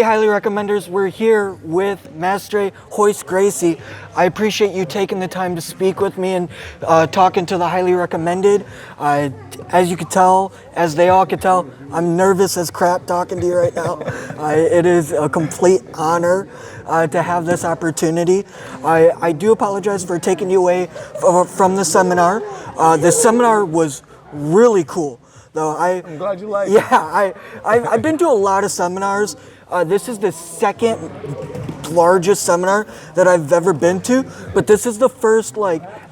highly recommenders. We're here with Master Royce Gracie. I appreciate you taking the time to speak with me and talking to the highly recommended. As you could tell, as they all could tell, I'm nervous as crap talking to you right now. It is a complete honor to have this opportunity. I do apologize for taking you away from the seminar. The seminar was really cool. Though I'm glad you like it. Yeah, I've been to a lot of seminars. This is the second largest seminar that I've ever been to, but this is the first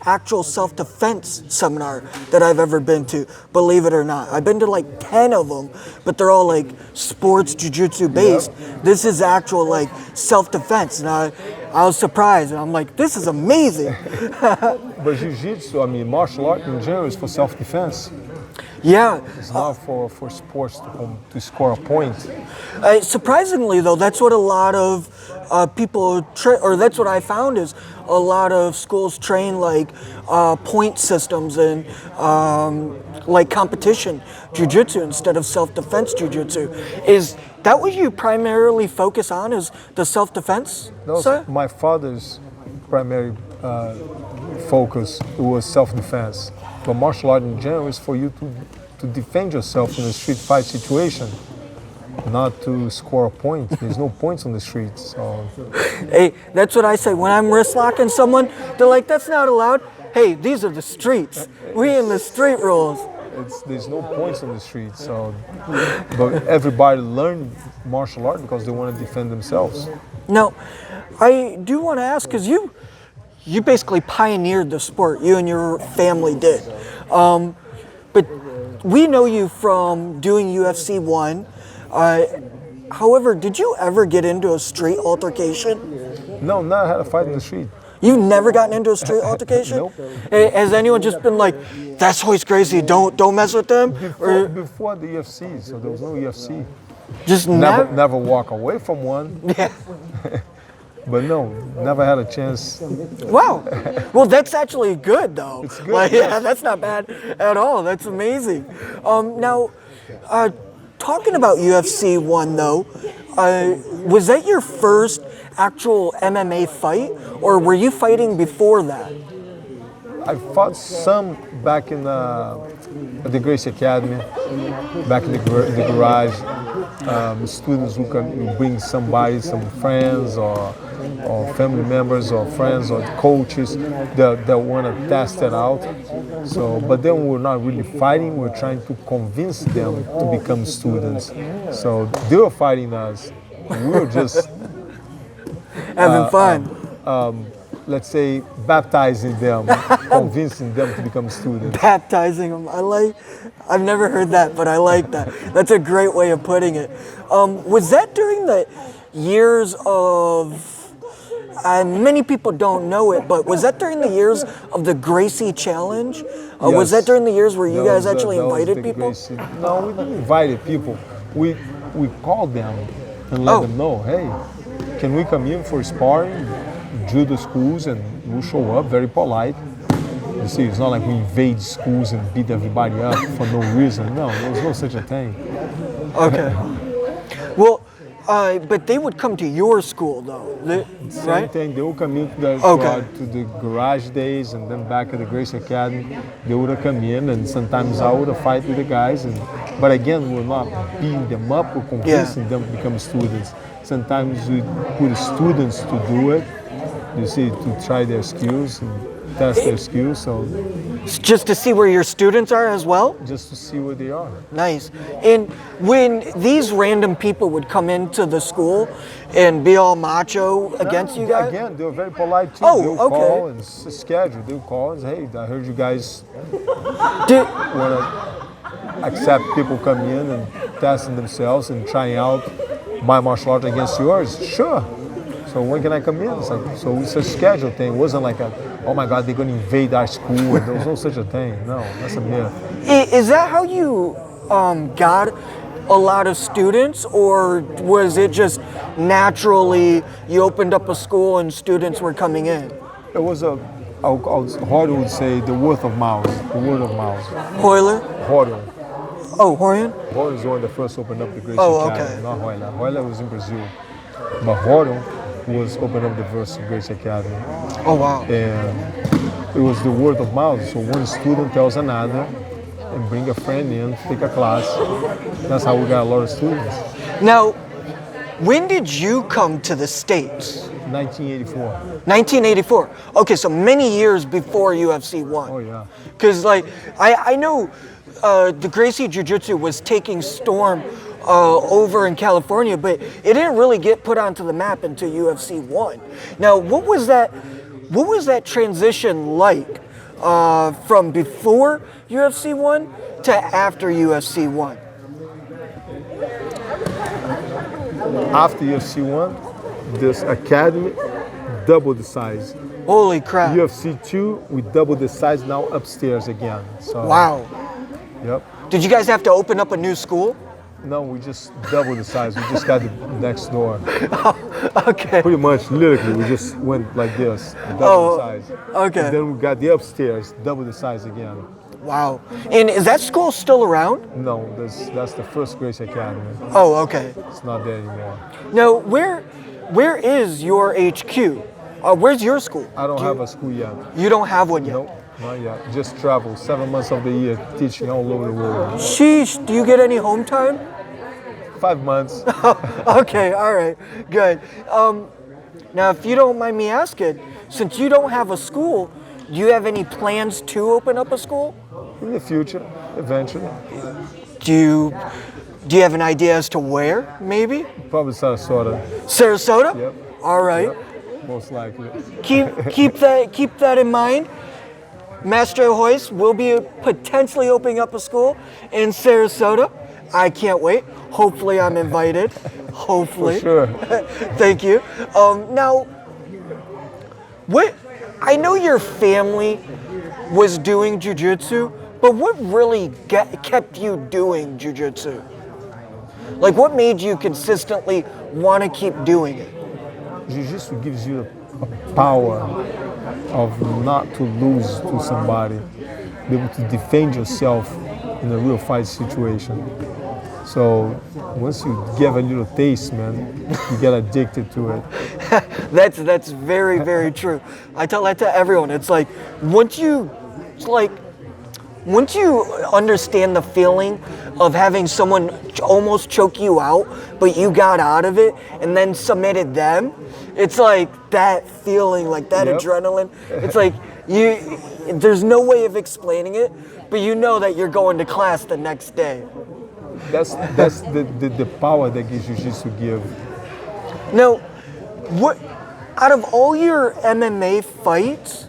actual self-defense seminar that I've ever been to, believe it or not. I've been to 10 of them, but they're all sports jiu-jitsu based. Yep. This is actual self-defense, and I was surprised, and I'm like, this is amazing. But jiu-jitsu, martial art in general is for self-defense. Yeah. It's not for sports to score a point. Surprisingly, though, that's what a lot of people, or that's what I found is a lot of schools train point systems and competition jiu-jitsu instead of self-defense jiu-jitsu. Is that what you primarily focus on, is the self-defense side? My father's primary focus was self-defense. But martial art in general is for you to defend yourself in a street fight situation, not to score a point. There's no points on the streets. So. Hey, that's what I say. When I'm wrist locking someone, they're like, that's not allowed. Hey, these are the streets. We in the street rules. There's no points on the streets. So, but everybody learned martial art because they want to defend themselves. Now, I do want to ask, because you basically pioneered the sport, you and your family did. But we know you from doing UFC 1. However, did you ever get into a street altercation? No, not had a fight in the street. You've never gotten into a street altercation? Nope. Has anyone just been like, that's Royce Gracie, don't mess with them? Before the UFC, so there was no UFC. Just never walk away from one. Yeah. But no, never had a chance. Wow. Well, that's actually good, though. It's good. Yeah, that's not bad at all. That's amazing. Now, talking about UFC 1, though, was that your first actual MMA fight, or were you fighting before that? I fought some back in at the Gracie Academy, back in the garage. Students who can bring somebody, some friends or family members or friends or coaches that want to test it out. So, but then we're not really fighting. We're trying to convince them to become students. So they were fighting us. We were just having fun. Let's say baptizing them, convincing them to become students. Baptizing them. I've never heard that, but I like that. That's a great way of putting it. Was that during the years of, many people don't know it, but was that during the years of the Gracie Challenge? Yes. Was that during the years where you guys actually invited people? Gracie. No, we didn't invite people. We called them and let them know, hey, can we come in for sparring? Judo schools, and we'll show up very polite. You see, it's not like we invade schools and beat everybody up for no reason. No, there was no such a thing. Okay. Well, but they would come to your school, though, Same right? thing. They would come in to the garage days, and then back at the Gracie Academy, they would come in, and sometimes I would fight with the guys. But again, we're not beating them up or convincing them to become students. Sometimes we put students to do it. You see, to try their skills and test their skills. So just to see where your students are as well? Just to see where they are. Nice. And when these random people would come into the school and be all macho against you guys? Again, they were very polite too. Oh, they'll call and schedule. They'll call and say, hey, I heard you guys want to accept people coming in and testing themselves and trying out my martial art against yours. Sure. So when can I come in? So it's a schedule thing. It wasn't like oh my God, they're going to invade our school. And there was no such a thing. No, that's a myth. Is that how you got a lot of students, or was it just naturally you opened up a school and students were coming in? It was Harder would say the word of mouth. The word of mouth. Hoiler? Harder. Oh, Horion? Horion is one that first opened up the Gracie Oh, Academy, okay. not Royla. Royla was in Brazil, but Horion was opened up the first Gracie Academy. Oh, wow. And it was the word of mouth. So one student tells another and bring a friend in, take a class. That's how we got a lot of students. Now, when did you come to the States? 1984. 1984. Okay, so many years before UFC 1. Oh, yeah. Because, like, I know the Gracie Jiu-Jitsu was taking storm over in California, but it didn't really get put onto the map until UFC 1. Now, what was that transition like from before UFC 1 to after UFC 1? After UFC 1, this academy doubled the size. Holy crap. UFC 2, we doubled the size now upstairs again. So, Wow. Yep. Did you guys have to open up a new school? No, we just doubled the size. We just got the next door. Okay. Pretty much, literally, we just went like this, double the size. Okay. And then we got the upstairs, double the size again. Wow. And is that school still around? No, that's the first Gracie Academy. Oh, okay. It's not there anymore. Now, where is your HQ? Where's your school? I don't have a school yet. You don't have one yet? Nope, not yet. Just travel 7 months of the year, teaching all over the world. Sheesh, do you get any home time? 5 months. Okay, all right, good. Now, if you don't mind me asking, since you don't have a school, do you have any plans to open up a school? In the future, eventually. Do you have an idea as to where, maybe? Probably Sarasota. Sarasota? Yep. All right. Yep, most likely. Keep that in mind. Master Royce will be potentially opening up a school in Sarasota. I can't wait. Hopefully, I'm invited. Hopefully. For sure. Thank you. Now, I know your family was doing jiu-jitsu, but what really kept you doing jiu-jitsu? Like, what made you consistently want to keep doing it? Jiu-Jitsu gives you a power of not to lose to somebody, be able to defend yourself in a real fight situation. So once you give a little taste, man, you get addicted to it. That's very, very true. I tell that to everyone. It's like once you understand the feeling of having someone almost choke you out, but you got out of it and then submitted them, it's like that feeling, like that Yep. adrenaline. It's like there's no way of explaining it, but you know that you're going to class the next day. That's the power that Jiu-Jitsu give. Now, what out of all your MMA fights,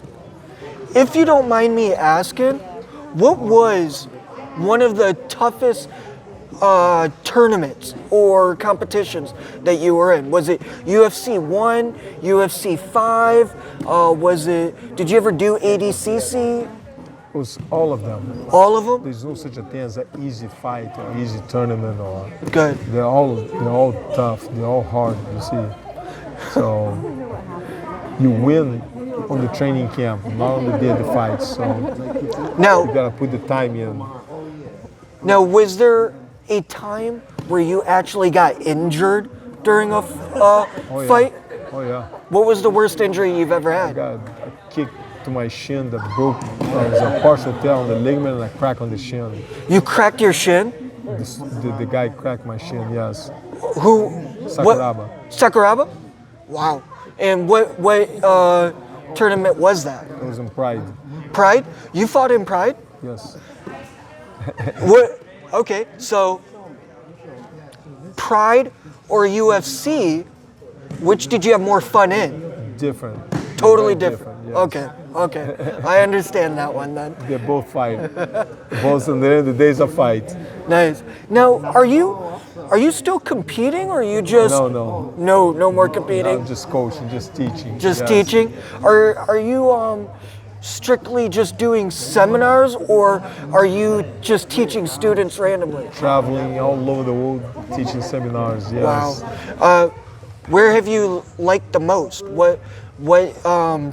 if you don't mind me asking, what was one of the toughest tournaments or competitions that you were in? Was it UFC 1, UFC 5? Did you ever do ADCC? It was all of them. All of them? There's no such a thing as an easy fight or easy tournament or Good. they're all tough, they're all hard, you see. So you win on the training camp, not on the day of the fight. So Now, you gotta put the time in. Now, was there a time where you actually got injured during a fight? Oh yeah. What was the worst injury you've ever I had? got a kick to my shin that broke. There was a partial tear on the ligament and a crack on the shin. You cracked your shin? The guy cracked my shin, yes. Who? Sakuraba. What? Sakuraba? Wow. And what tournament was that? It was in Pride. Pride? You fought in Pride? Yes. What? Okay, so Pride or UFC, which did you have more fun in? Different. Totally Very different. yes. Okay. I understand that one then. They both fight. Both in the end, the days of fight. Nice. Now, are you still competing, or are you just No. no more competing? I'm just coaching, just teaching. Just yes. teaching. Are you strictly just doing seminars, or are you just teaching students randomly? Traveling all over the world, teaching seminars. Yes. Wow. Where have you liked the most? what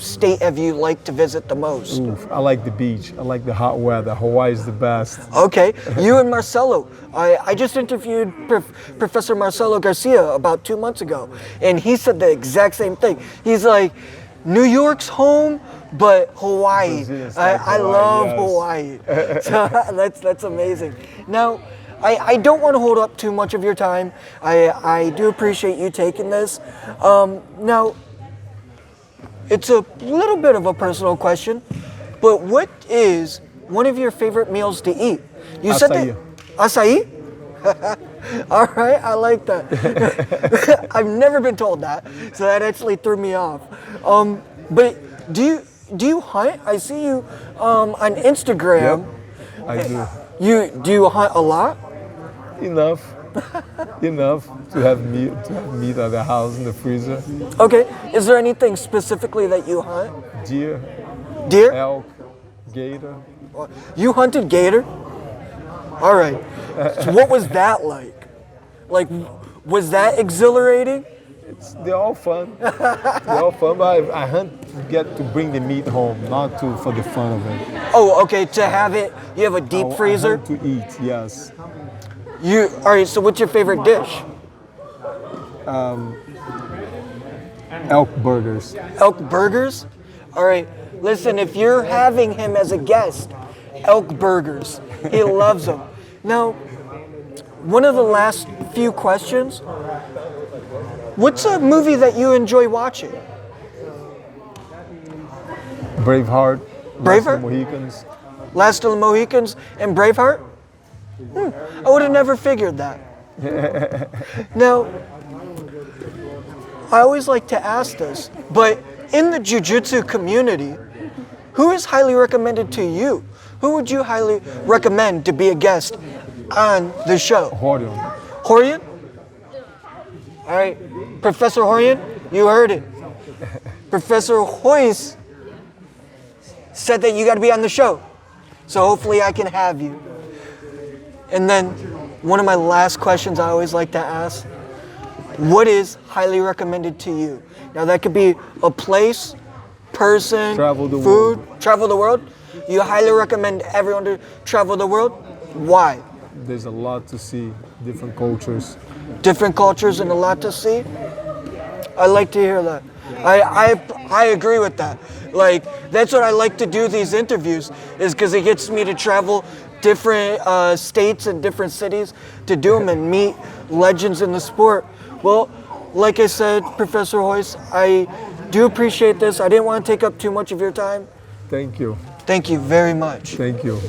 state have you liked to visit the most? Oof, I like the beach. I like the hot weather. Hawaii is the best. Okay, you and Marcelo. I just interviewed Professor Marcelo Garcia about 2 months ago, and he said the exact same thing. He's like, New York's home, but Hawaii. I love Hawaii. So that's amazing. Now, I don't want to hold up too much of your time. I do appreciate you taking this. Now, it's a little bit of a personal question, but what is one of your favorite meals to eat? You said that acai? All right, I like that. I've never been told that, so that actually threw me off. But do you hunt? I see you on Instagram. Yep, I do. Do you hunt a lot? Enough to have meat at the house in the freezer. Okay. Is there anything specifically that you hunt? Deer, elk, gator. You hunted gator? All right. So what was that like? Like, was that exhilarating? They're all fun. But I hunt to get to bring the meat home, not for the fun of it. Oh, okay. To have it, you have a deep freezer? I hunt to eat, yes. All right, so what's your favorite dish? Elk burgers. Elk burgers? All right, listen, if you're having him as a guest, elk burgers. He loves them. Now, one of the last few questions. What's a movie that you enjoy watching? Braveheart. Braveheart? Last of the Mohicans. Last of the Mohicans and Braveheart? I would have never figured that. Now, I always like to ask this, but in the Jiu-Jitsu community, who is highly recommended to you? Who would you highly recommend to be a guest on the show? Horion. Horion? All right, Professor Horion, you heard it. Professor Royce said that you got to be on the show, so hopefully I can have you. And then one of my last questions I always like to ask, what is highly recommended to you? Now that could be a place, person, food, travel the world. You highly recommend everyone to travel the world? Why? There's a lot to see, different cultures. Different cultures and a lot to see? I like to hear that. I agree with that. Like, that's what I like to do these interviews, is because it gets me to travel different states and different cities to do them and meet legends in the sport. Well, like I said, Professor Royce, I do appreciate this. I didn't want to take up too much of your time. Thank you. Thank you very much. Thank you.